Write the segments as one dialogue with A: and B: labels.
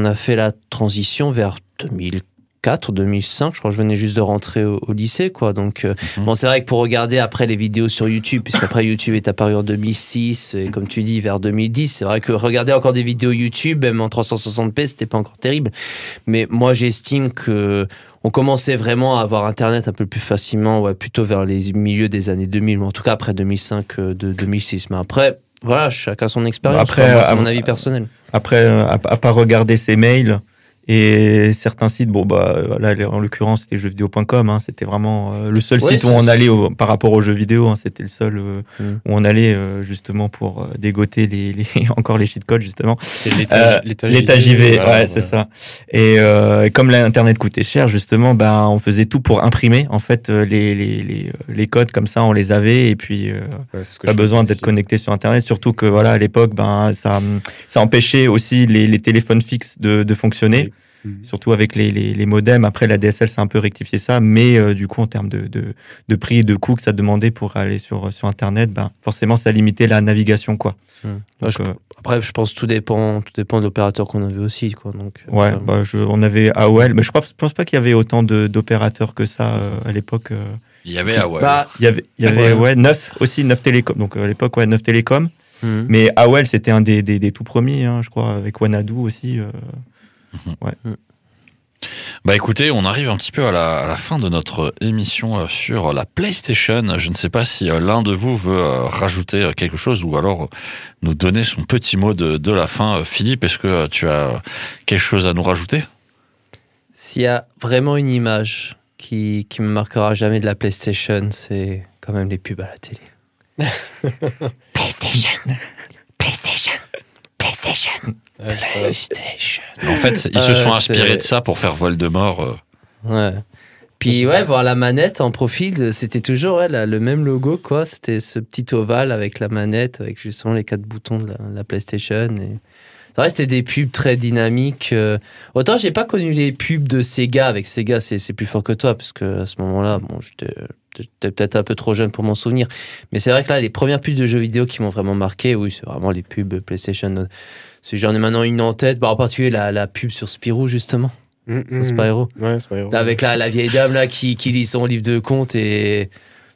A: qu'on a fait la transition vers 2004, 2005. Je crois que je venais juste de rentrer au lycée, quoi. Donc, bon, c'est vrai que pour regarder après les vidéos sur YouTube, puisqu'après YouTube est apparu en 2006, et comme tu dis, vers 2010, c'est vrai que regarder encore des vidéos YouTube, même en 360p, c'était pas encore terrible. Mais moi, j'estime que on commençait vraiment à avoir Internet un peu plus facilement, ouais, plutôt vers les milieux des années 2000, ou en tout cas après 2005, 2006. Mais après, voilà, chacun son expérience.
B: Après,
A: moi, c'est mon avis personnel.
B: Après, à part regarder ses mails et certains sites, bon, bah, là, en l'occurrence, c'était jeuxvideo.com, hein, c'était vraiment le seul site où on allait par rapport aux jeux vidéo, hein, c'était le seul où on allait justement pour dégoter encore les cheat-codes, justement.
C: C'est l'état
B: JV, voilà, c'est ça. Et comme l'Internet coûtait cher, justement, bah, on faisait tout pour imprimer, en fait, les codes comme ça, on les avait, et puis pas besoin d'être connecté sur Internet, surtout que, voilà, à l'époque, ben, ça empêchait aussi les téléphones fixes de fonctionner. Surtout avec les modems. Après, la DSL, c'est un peu rectifié ça, mais du coup, en termes de prix et de coûts que ça demandait pour aller sur Internet, ben, forcément, ça limitait la navigation, quoi. Donc,
A: après, je pense que tout dépend de l'opérateur qu'on avait aussi, quoi. Donc,
B: ouais, on avait AOL, mais je pense pas qu'il y avait autant d'opérateurs que ça à l'époque.
D: Il y avait AOL.
B: Il y avait 9 Télécom. Donc, à l'époque, 9 Télécom. Mais AOL, c'était un des tout premiers, hein, je crois, avec Wanadu aussi. Ouais.
D: Bah écoutez, on arrive un petit peu à la fin de notre émission sur la PlayStation. Je ne sais pas si l'un de vous veut rajouter quelque chose ou alors nous donner son petit mot de la fin. Philippe, est-ce que tu as quelque chose à nous rajouter?
A: S'il y a vraiment une image qui me marquera jamais de la PlayStation, c'est quand même les pubs à la télé. PlayStation.
D: En fait, ils se sont inspirés de ça pour faire Voldemort.
A: Ouais. Puis ouais, voir la manette en profil, c'était toujours le même logo, quoi. C'était ce petit ovale avec la manette, avec justement les 4 boutons de la PlayStation. Et... c'est vrai, c'était des pubs très dynamiques. Autant j'ai pas connu les pubs de Sega. Avec Sega, c'est plus fort que toi, parce que à ce moment-là, bon, j'étais peut-être un peu trop jeune pour m'en souvenir. Mais c'est vrai que là, les premières pubs de jeux vidéo qui m'ont vraiment marqué, oui, c'est vraiment les pubs PlayStation. J'en ai maintenant une en tête, en particulier la pub sur Spirou, justement. Sur Spyro.
C: Ouais, Spyro.
A: Avec la vieille dame là, qui lit son livre de comptes. Et...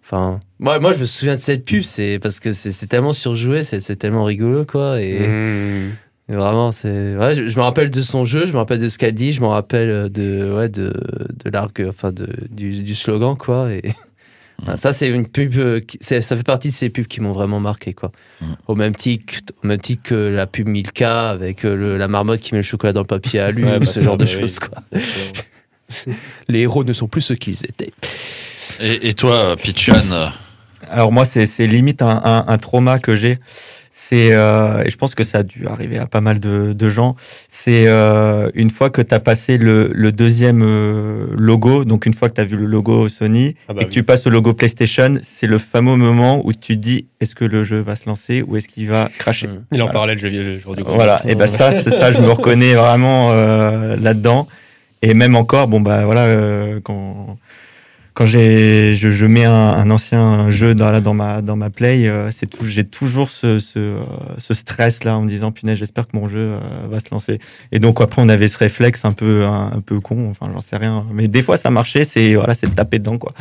A: enfin, moi, je me souviens de cette pub, c'est parce que c'est tellement surjoué, c'est tellement rigolo, quoi. Et vraiment, c'est... ouais, je me rappelle de son jeu, je me rappelle de ce qu'elle dit, je me rappelle de l'arc, enfin, du slogan, quoi. Et... ça, c'est une pub, ça fait partie de ces pubs qui m'ont vraiment marqué, quoi. Au même titre que la pub Milka avec la marmotte qui met le chocolat dans le papier alu, ce genre de choses, quoi. Les héros ne sont plus ce qu'ils étaient.
D: Et toi, Pichan?
B: Alors moi, c'est limite un trauma que j'ai. Et je pense que ça a dû arriver à pas mal de gens. C'est une fois que tu as passé le deuxième logo, donc une fois que tu as vu le logo Sony, et que tu passes au logo PlayStation, c'est le fameux moment où tu te dis, est-ce que le jeu va se lancer ou est-ce qu'il va cracher?
C: Il en parlait le jour du coup.
B: Voilà, et ben ça, c'est ça, je me reconnais vraiment là-dedans. Et même encore, bon bah voilà, quand je mets un ancien jeu dans ma play, j'ai toujours ce stress là en me disant punaise, j'espère que mon jeu va se lancer. Et donc après on avait ce réflexe un peu con, enfin j'en sais rien, mais des fois ça marchait, c'est de taper dedans, quoi.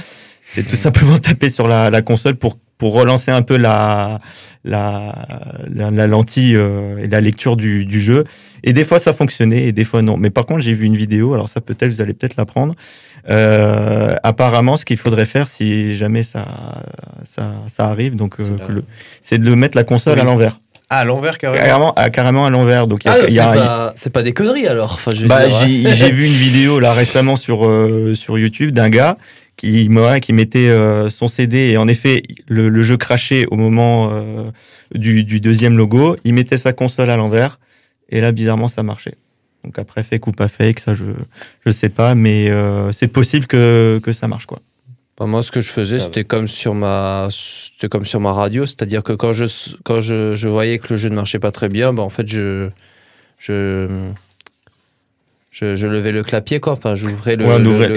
B: C'est tout simplement taper sur la console pour relancer un peu la lentille et la lecture du jeu. Et des fois ça fonctionnait et des fois non. Mais par contre j'ai vu une vidéo, alors ça peut-être vous allez peut-être l'apprendre. Apparemment ce qu'il faudrait faire si jamais ça arrive, donc c'est de mettre la console à l'envers.
C: Ah, à l'envers carrément.
B: Carrément à l'envers. Donc
A: c'est pas des conneries alors. Enfin,
B: j'ai vu une vidéo là récemment sur YouTube d'un gars qui mettait son CD et en effet le jeu crachait au moment du deuxième logo. Il mettait sa console à l'envers et là bizarrement ça marchait. Donc après fake ou pas fake, ça je sais pas, mais c'est possible que ça marche, quoi.
A: Moi, ce que je faisais, c'était comme sur ma radio, c'est-à-dire que quand je voyais que le jeu ne marchait pas très bien, en fait, je je levais le clapier, quoi. Enfin, j'ouvrais le...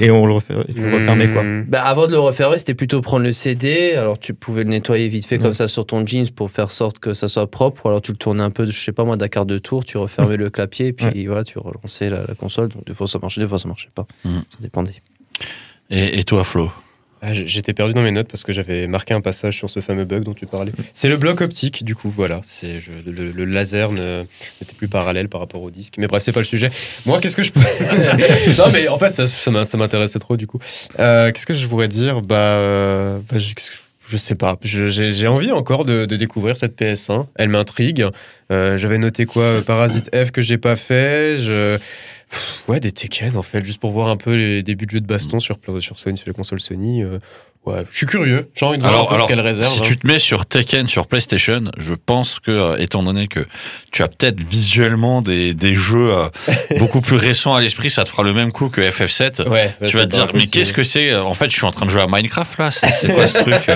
B: Et on le refermait, quoi.
A: Bah, avant de le refermer, c'était plutôt prendre le CD. Alors, tu pouvais le nettoyer vite fait comme ça sur ton jeans pour faire sorte que ça soit propre. Ou alors, tu le tournais un peu, je sais pas moi, d'un quart de tour, tu refermais le clapier et puis voilà, tu relançais la console. Donc, des fois, ça marchait, des fois, ça marchait pas. Ça dépendait.
D: Et toi, Flo?
C: J'étais perdu dans mes notes parce que j'avais marqué un passage sur ce fameux bug dont tu parlais. C'est le bloc optique, du coup, voilà. Le laser n'était plus parallèle par rapport au disque. Mais bref, c'est pas le sujet. Moi, qu'est-ce que je peux... Non, mais en fait, ça m'intéressait trop, du coup. Qu'est-ce que je pourrais dire je sais pas. J'ai envie encore de découvrir cette PS1. Elle m'intrigue. J'avais noté quoi Parasite F que j'ai pas fait. Ouais, des Tekken en fait, juste pour voir un peu les débuts de jeux de baston sur Sony, sur les consoles Sony. Ouais, je suis curieux. J'ai envie de voir un peu ce qu'elle réserve.
D: Si tu te mets sur Tekken sur PlayStation, je pense que, étant donné que tu as peut-être visuellement des jeux beaucoup plus récents à l'esprit, ça te fera le même coup que FF7.
C: Ouais,
D: tu vas te dire, mais qu'est-ce que c'est? En fait, je suis en train de jouer à Minecraft là. C'est quoi ce truc?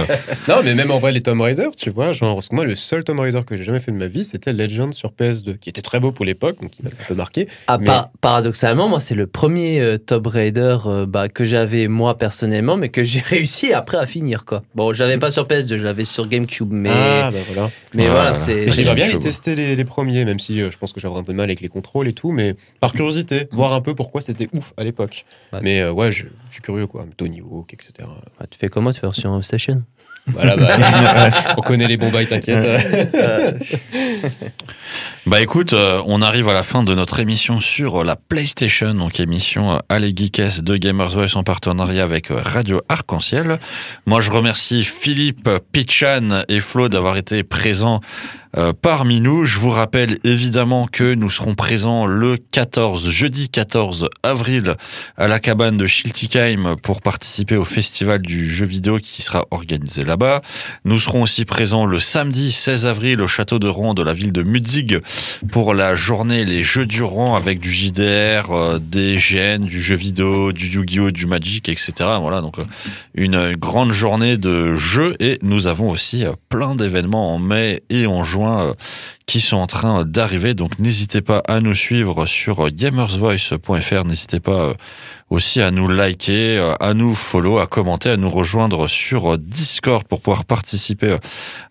C: Non, mais même en vrai, les Tomb Raider, tu vois, genre, parce que moi, le seul Tomb Raider que j'ai jamais fait de ma vie, c'était Legend sur PS2, qui était très beau pour l'époque, donc il m'a un peu marqué.
A: Paradoxalement, moi, c'est le premier Tomb Raider que j'avais moi personnellement, mais que j'ai réussi après à finir, quoi. Bon, je l'avais pas sur PS2, je l'avais sur GameCube, mais
C: voilà.
A: Mais voilà, c'est.
C: J'aimerais bien les tester les premiers, même si je pense que j'aurais un peu de mal avec les contrôles et tout, mais par curiosité, voir un peu pourquoi c'était ouf à l'époque. Mais ouais, je suis curieux, quoi. Tony Hawk, etc.
A: Tu fais comment? Tu fais sur Station?
C: Voilà, on connaît les bons bails, t'inquiète.
D: Bah écoute, on arrive à la fin de notre émission sur la PlayStation, donc émission Allez Geekess de Gamers Voice en partenariat avec Radio Arc-en-Ciel. Moi, je remercie Philippe, Pichan et Flo d'avoir été présents parmi nous. Je vous rappelle évidemment que nous serons présents jeudi 14 avril à la cabane de Schiltigheim pour participer au festival du jeu vidéo qui sera organisé là-bas. Nous serons aussi présents le samedi 16 avril au château de Rouen de la ville de Mutzig pour la journée Les Jeux du Rouen avec du JDR, des GN, du jeu vidéo, du Yu-Gi-Oh, du Magic, etc. Voilà, donc une grande journée de jeux et nous avons aussi plein d'événements en mai et en juin qui sont en train d'arriver, donc n'hésitez pas à nous suivre sur gamersvoice.fr, n'hésitez pas aussi à nous liker, à nous follow, à commenter, à nous rejoindre sur Discord pour pouvoir participer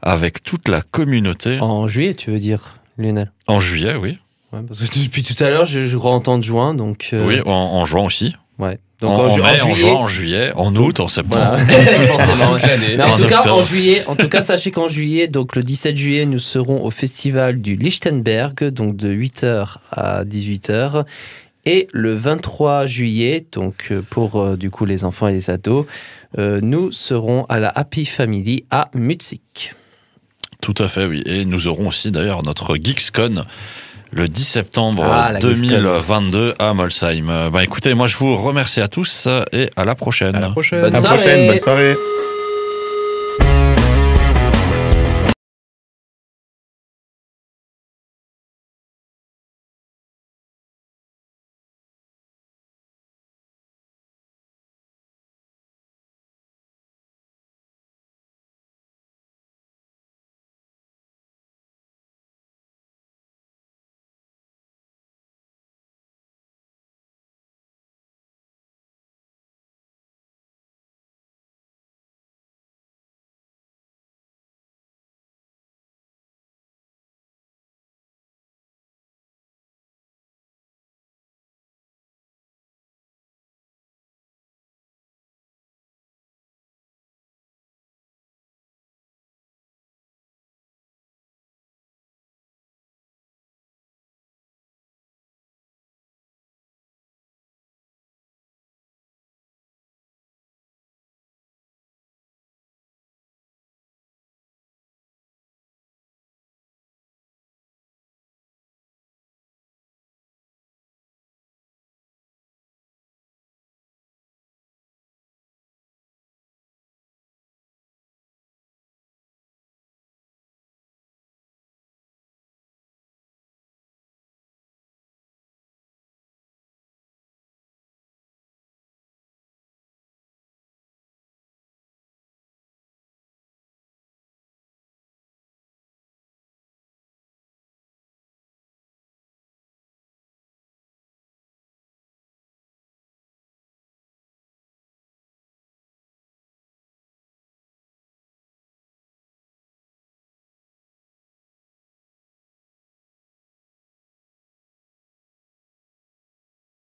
D: avec toute la communauté.
A: En juillet, tu veux dire, Lionel?
D: En juillet, oui.
A: Ouais, parce que depuis tout à l'heure, je crois entendre juin, donc...
D: Oui, en juin aussi.
A: Ouais.
D: Donc en mai, en juin, en juillet, en août, en septembre.
A: Voilà. Forcément, ouais. Mais en tout cas, sachez qu'en juillet, donc le 17 juillet, nous serons au festival du Lichtenberg, donc de 8h à 18h. Et le 23 juillet, donc pour du coup les enfants et les ados, nous serons à la Happy Family à Mutzig.
D: Tout à fait, oui. Et nous aurons aussi d'ailleurs notre GeeksCon le 10 septembre 2022 à Molsheim. Bah écoutez, moi je vous remercie à tous et à la prochaine.
C: À la prochaine.
A: Bonne soirée.
B: Bonne soirée.